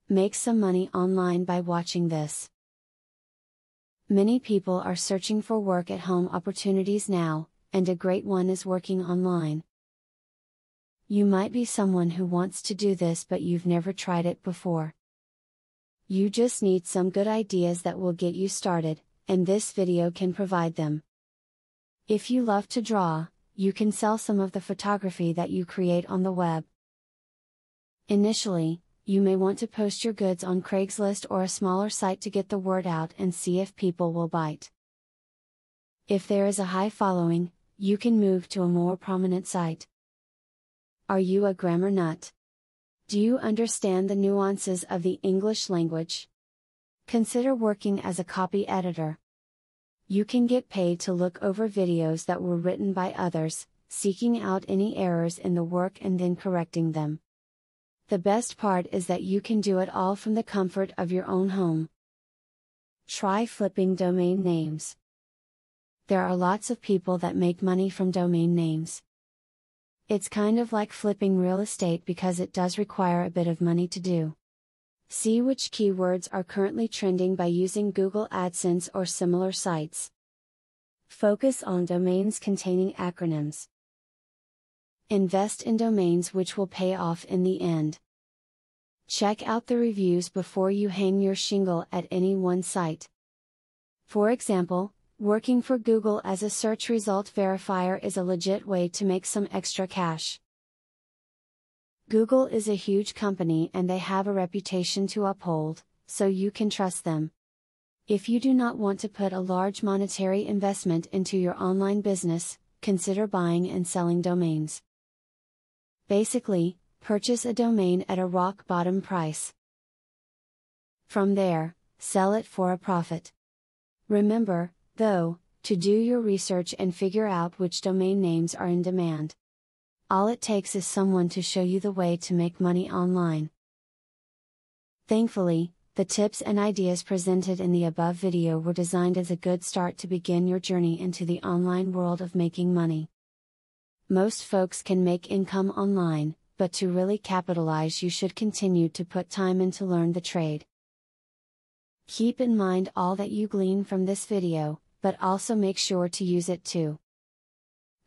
Make some money online by watching this. Many people are searching for work at home opportunities now, and a great one is working online. You might be someone who wants to do this but you've never tried it before. You just need some good ideas that will get you started, and this video can provide them. If you love to draw, you can sell some of the photography that you create on the web. Initially, you may want to post your goods on Craigslist or a smaller site to get the word out and see if people will bite. If there is a high following, you can move to a more prominent site. Are you a grammar nut? Do you understand the nuances of the English language? Consider working as a copy editor. You can get paid to look over videos that were written by others, seeking out any errors in the work and then correcting them. The best part is that you can do it all from the comfort of your own home. Try flipping domain names. There are lots of people that make money from domain names. It's kind of like flipping real estate because it does require a bit of money to do. See which keywords are currently trending by using Google AdSense or similar sites. Focus on domains containing acronyms. Invest in domains which will pay off in the end. Check out the reviews before you hang your shingle at any one site. For example, working for Google as a search result verifier is a legit way to make some extra cash. Google is a huge company and they have a reputation to uphold, so you can trust them. If you do not want to put a large monetary investment into your online business, consider buying and selling domains. Basically, purchase a domain at a rock bottom price. From there, sell it for a profit. Remember, though, to do your research and figure out which domain names are in demand. All it takes is someone to show you the way to make money online. Thankfully, the tips and ideas presented in the above video were designed as a good start to begin your journey into the online world of making money. Most folks can make income online, but to really capitalize you should continue to put time in to learn the trade. Keep in mind all that you glean from this video, but also make sure to use it too.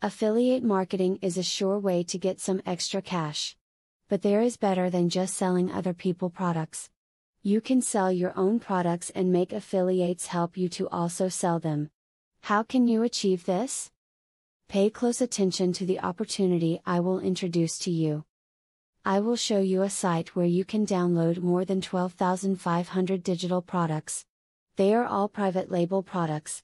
Affiliate marketing is a sure way to get some extra cash. But there is better than just selling other people's products. You can sell your own products and make affiliates help you to also sell them. How can you achieve this? Pay close attention to the opportunity I will introduce to you. I will show you a site where you can download more than 12,500 digital products. They are all private label products.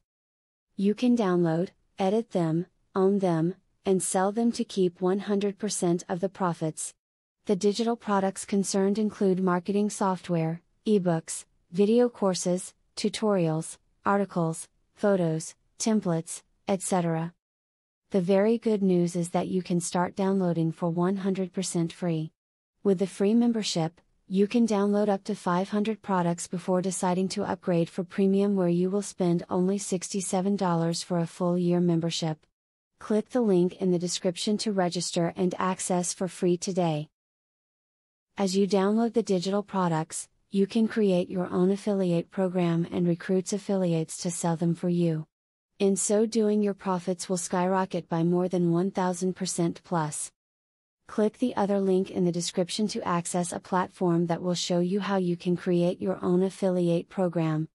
You can download, edit them, own them, and sell them to keep 100% of the profits. The digital products concerned include marketing software, ebooks, video courses, tutorials, articles, photos, templates, etc. The very good news is that you can start downloading for 100% free. With the free membership, you can download up to 500 products before deciding to upgrade for premium, where you will spend only $67 for a full year membership. Click the link in the description to register and access for free today. As you download the digital products, you can create your own affiliate program and recruit affiliates to sell them for you. In so doing, your profits will skyrocket by more than 1000% plus. Click the other link in the description to access a platform that will show you how you can create your own affiliate program.